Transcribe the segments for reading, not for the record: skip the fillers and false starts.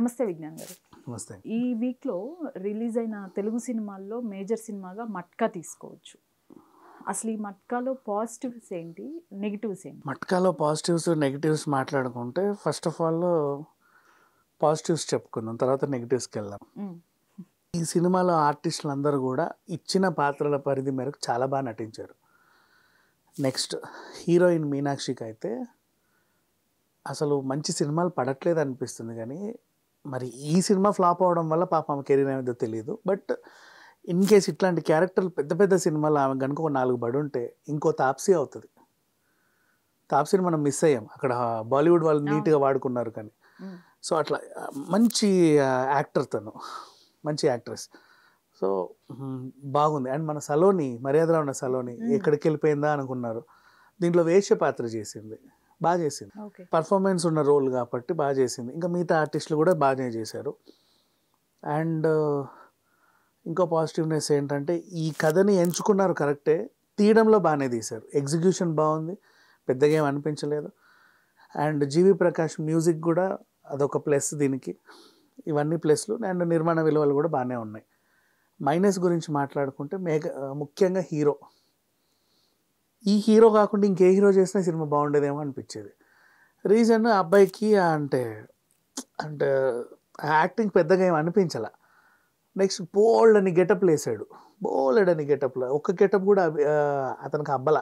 నమస్తే విజ్ఞాన్ గారు. నమస్తే. ఈ వీక్లో రిలీజ్ అయిన తెలుగు సినిమాల్లో మేజర్ సినిమాగా మట్కా తీసుకోవచ్చు. అసలు ఈ మట్కాలో పాజిటివ్స్ ఏంటి, నెగిటివ్స్ ఏంటి? మట్కాలో పాజిటివ్స్ నెగిటివ్స్ మాట్లాడుకుంటే ఫస్ట్ ఆఫ్ ఆల్ పాజిటివ్స్ చెప్పుకుందాం, తర్వాత నెగిటివ్స్కి వెళ్దాం. ఈ సినిమాలో ఆర్టిస్టులు అందరూ కూడా ఇచ్చిన పాత్రల పరిధి మేరకు చాలా బాగా నటించారు. నెక్స్ట్ హీరోయిన్ మీనాక్షికి అయితే అసలు మంచి సినిమాలు పడట్లేదు అనిపిస్తుంది, కానీ మరి ఈ సినిమా ఫ్లాప్ అవడం వల్ల పాప ఆమె కెరీర్ ఏమిదో తెలియదు. బట్ ఇన్ కేస్ ఇట్లాంటి క్యారెక్టర్లు పెద్ద పెద్ద సినిమాలు ఆమె కనుక ఒక 4 పడి ఉంటే ఇంకో తాప్సీ అవుతుంది. తాప్సీని మనం మిస్ అయ్యాం, అక్కడ బాలీవుడ్ వాళ్ళు నీట్గా వాడుకున్నారు. కానీ సో అట్లా మంచి యాక్టర్, తను మంచి యాక్ట్రెస్. సో బాగుంది. అండ్ మన సలోని, మర్యాదలో ఉన్న సలోని ఎక్కడికి వెళ్ళిపోయిందా అనుకున్నారు. దీంట్లో వేశ్య పాత్ర చేసింది, బాగా చేసింది. పర్ఫార్మెన్స్ ఉన్న రోల్ కాబట్టి బాగా చేసింది. ఇంకా మిగతా ఆర్టిస్టులు కూడా బాగానే చేశారు. అండ్ ఇంకో పాజిటివ్నెస్ ఏంటంటే ఈ కథని ఎంచుకున్నారు కరెక్టే, తీయడంలో బాగానే తీశారు. ఎగ్జిక్యూషన్ బాగుంది, పెద్దగా ఏం అనిపించలేదు. అండ్ జీవి ప్రకాష్ మ్యూజిక్ కూడా అదొక ప్లస్ దీనికి. ఇవన్నీ ప్లస్లు. అండ్ నిర్మాణ విలువలు కూడా బాగానే ఉన్నాయి. మైనస్ గురించి మాట్లాడుకుంటే ముఖ్యంగా హీరో. ఈ హీరో కాకుండా ఇంకే హీరో చేసినా సినిమా బాగుండేదేమో అనిపించేది. రీజన్ అబ్బాయికి అంటే అంటే యాక్టింగ్ పెద్దగా ఏం అనిపించాల. నెక్స్ట్ బోల్డ్ అని గెటప్లు వేసాడు, బోల్డ్ అని గెటప్లు. ఒక్క గెటప్ కూడా అతనికి అబ్బల.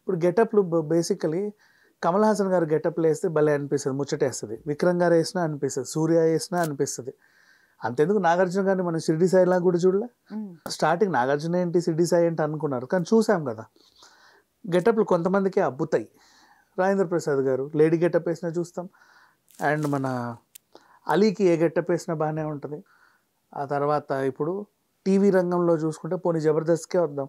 ఇప్పుడు గెటప్లు బేసికలీ కమల్ హాసన్ గారు గెటప్లు వేస్తే భలే అనిపిస్తుంది, ముచ్చటేస్తుంది. విక్రమ్ గారు వేసినా అనిపిస్తుంది, సూర్య వేసినా అనిపిస్తుంది. అంతెందుకు నాగార్జున గారిని మనం షిర్డీ సాయిలా కూడా చూడలే. స్టార్టింగ్ నాగార్జున ఏంటి షిర్డీ సాయి ఏంటి అనుకున్నారు, కానీ చూసాం కదా గెటప్లు కొంతమందికి అబ్బుతాయి. రాజేంద్ర ప్రసాద్ గారు లేడీ గెటప్ వేసినా చూస్తాం. అండ్ మన అలీకి ఏ గెటప్ వేసినా బాగానే ఉంటుంది. ఆ తర్వాత ఇప్పుడు టీవీ రంగంలో చూసుకుంటే పోనీ జబర్దస్త్కే వద్దాం.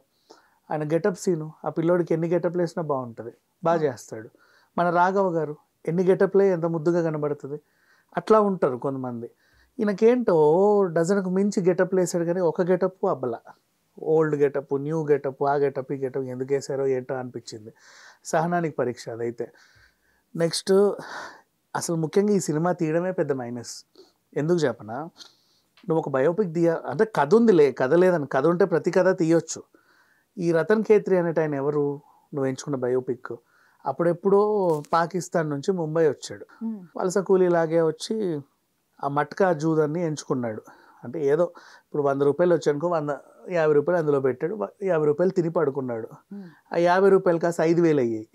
ఆయన గెటప్ సీను, ఆ పిల్లోడికి ఎన్ని గెటప్లు వేసినా బాగుంటుంది, బాగా చేస్తాడు. మన రాఘవ గారు ఎన్ని గెటప్లే ఎంత ముద్దుగా కనబడుతుంది. అట్లా ఉంటారు కొంతమంది. ఈయనకేంటో డజన్కు మించి గెటప్లు వేసాడు, కానీ ఒక గెటప్ అబ్బల. ఓల్డ్ గెటప్, న్యూ గెటప్, ఆ గెటప్ ఈ గెటప్ ఎందుకు వేసారో ఏంటో అనిపించింది. సహనానికి పరీక్ష అదైతే. నెక్స్ట్ అసలు ముఖ్యంగా ఈ సినిమా తీయడమే పెద్ద మైనస్. ఎందుకు చెప్పనా, నువ్వు ఒక బయోపిక్ అంటే కథ ఉందిలే, కథ లేదని. కథ ఉంటే ప్రతి కథ తీయొచ్చు. ఈ రతన్ ఖేత్రి అనేట ఆయన ఎవరు నువ్వు ఎంచుకున్న బయోపిక్? అప్పుడెప్పుడో పాకిస్తాన్ నుంచి ముంబై వచ్చాడు, వలస కూలీలాగే వచ్చి ఆ మట్కా జూదాన్ని ఎంచుకున్నాడు. అంటే ఏదో ఇప్పుడు 100 రూపాయలు వచ్చానుకో, 50 రూపాయలు అందులో పెట్టాడు, 50 రూపాయలు తిని పడుకున్నాడు. ఆ 50 రూపాయలు కాస్త 5,000 అయ్యాయి.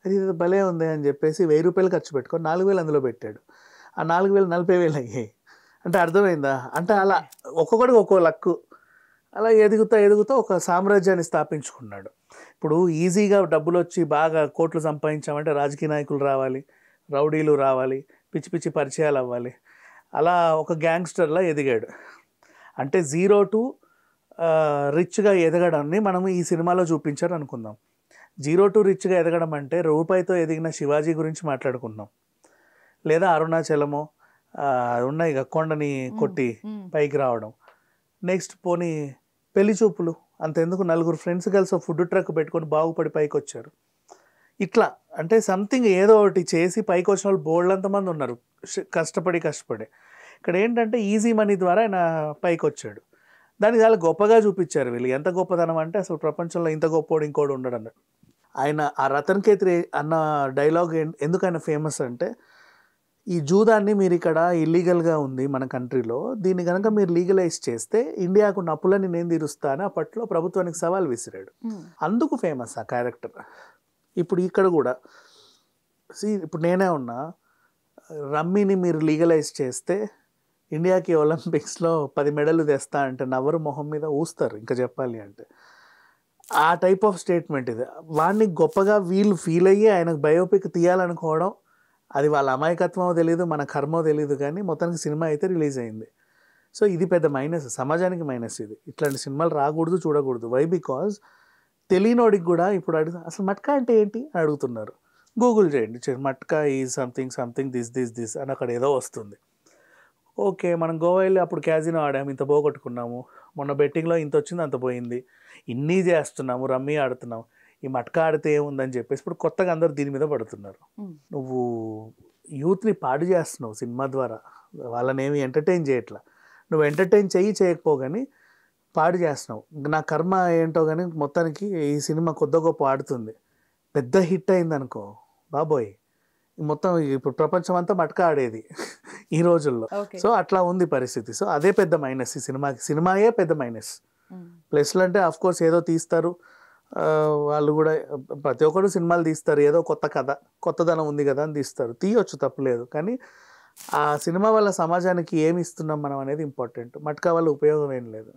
అది భలే ఉంది అని చెప్పేసి 1000 రూపాయలు ఖర్చు పెట్టుకొని 4,000 అందులో పెట్టాడు. ఆ 4,000 40,000 అయ్యాయి. అంటే అర్థమైందా? అంటే అలా ఒక్కొక్కడికి ఒక్కో లక్కు. అలా ఎదుగుతా ఎదుగుతూ ఒక సామ్రాజ్యాన్ని స్థాపించుకున్నాడు. ఇప్పుడు ఈజీగా డబ్బులు వచ్చి బాగా కోట్లు సంపాదించామంటే రాజకీయ నాయకులు రావాలి, రౌడీలు రావాలి, పిచ్చి పిచ్చి పరిచయాలు అవ్వాలి. అలా ఒక గ్యాంగ్స్టర్లా ఎదిగాడు. అంటే 0 to రిచ్గా ఎదగడాన్ని మనం ఈ సినిమాలో చూపించారు అనుకుందాం. 0 to రిచ్గా ఎదగడం అంటే రూపాయితో ఎదిగిన శివాజీ గురించి మాట్లాడుకుందాం, లేదా అరుణాచలమో ఉన్నాయి కొండని కొట్టి పైకి రావడం. నెక్స్ట్ పోనీ పెళ్లి చూపులు, అంతెందుకు 4 ఫ్రెండ్స్ కలిసి ఫుడ్ ట్రక్ పెట్టుకొని బాగుపడి పైకి వచ్చారు. ఇట్లా అంటే సంథింగ్ ఏదో ఒకటి చేసి పైకి వచ్చిన వాళ్ళు బోల్డంతమంది ఉన్నారు, కష్టపడి. ఇక్కడ ఏంటంటే ఈజీ మనీ ద్వారా ఆయన పైకి వచ్చాడు. దాన్ని చాలా గొప్పగా చూపించారు వీళ్ళు. ఎంత గొప్పతనం అంటే అసలు ప్రపంచంలో ఇంత గొప్పోడు ఇంకోడు ఉండడు అన్నాడు ఆయన. ఆ రతన్ ఖేత్రి అన్న డైలాగ్ ఎందుకు ఆయన ఫేమస్ అంటే, ఈ జూదాన్ని మీరు ఇక్కడ ఇల్లీగల్గా ఉంది మన కంట్రీలో, దీన్ని కనుక మీరు లీగలైజ్ చేస్తే ఇండియాకు అప్పులని నేను తీరుస్తా అని అప్పట్లో ప్రభుత్వానికి సవాల్ విసిరాడు. అందుకు ఫేమస్ ఆ క్యారెక్టర్. ఇప్పుడు ఇక్కడ కూడా ఇప్పుడు నేనే ఉన్నా, రమ్మీని మీరు లీగలైజ్ చేస్తే ఇండియాకి ఒలింపిక్స్లో 10 మెడలు తెస్తా అంటే నవ్వరు, మొహం మీద ఊస్తారు ఇంకా చెప్పాలి అంటే. ఆ టైప్ ఆఫ్ స్టేట్మెంట్ ఇది. వాడిని గొప్పగా వీళ్ళు ఫీల్ అయ్యి ఆయనకు బయోపిక్ తీయాలనుకోవడం, అది వాళ్ళ అమాయకత్వమో తెలియదు, మన కర్మో తెలియదు, కానీ మొత్తానికి సినిమా అయితే రిలీజ్ అయింది. సో ఇది పెద్ద మైనస్, సమాజానికి మైనస్ ఇది. ఇట్లాంటి సినిమాలు రాకూడదు, చూడకూడదు. వై? బికాజ్ తెలియనోడికి కూడా ఇప్పుడు అసలు మట్కా అంటే ఏంటి అని అడుగుతున్నారు. గూగుల్ చేయండి, మట్కా ఈజ్ సంథింగ్ దిస్ అని అక్కడ ఏదో వస్తుంది. ఓకే, మనం గోవా వెళ్ళి అప్పుడు క్యాజినో ఆడాము, ఇంత పోగొట్టుకున్నాము, మొన్న బెట్టింగ్లో ఇంత వచ్చింది అంత పోయింది, ఇన్ని చేస్తున్నాము, రమ్మీ ఆడుతున్నాము, ఈ మట్కా ఆడితే ఏముందని చెప్పేసి ఇప్పుడు కొత్తగా అందరు దీని మీద పడుతున్నారు. నువ్వు యూత్ని పాడు చేస్తున్నావు సినిమా ద్వారా, వాళ్ళని ఏమి ఎంటర్టైన్ చేయట్లా. నువ్వు ఎంటర్టైన్ చేయకపో కానీ పాడు చేస్తున్నావు. నా కర్మ ఏంటో కానీ మొత్తానికి ఈ సినిమా కొద్ది గొప్ప ఆడుతుంది, పెద్ద హిట్ అయింది అనుకో బాబోయ్, మొత్తం ఇప్పుడు ప్రపంచం అంతా మట్కా ఆడేది ఈ రోజుల్లో. సో అట్లా ఉంది పరిస్థితి. సో అదే పెద్ద మైనస్ ఈ సినిమాకి, సినిమాయే పెద్ద మైనస్. ప్లస్లు అంటే ఆఫ్ కోర్స్ ఏదో తీస్తారు వాళ్ళు కూడా, ప్రతి ఒక్కరు సినిమాలు తీస్తారు, ఏదో కొత్త కథ కొత్తదనం ఉంది కదా అని తీస్తారు, తీయొచ్చు తప్పులేదు. కానీ ఆ సినిమా వల్ల సమాజానికి ఏమి ఇస్తున్నాం మనం అనేది ఇంపార్టెంట్. మట్కా వల్ల ఉపయోగం ఏం లేదు.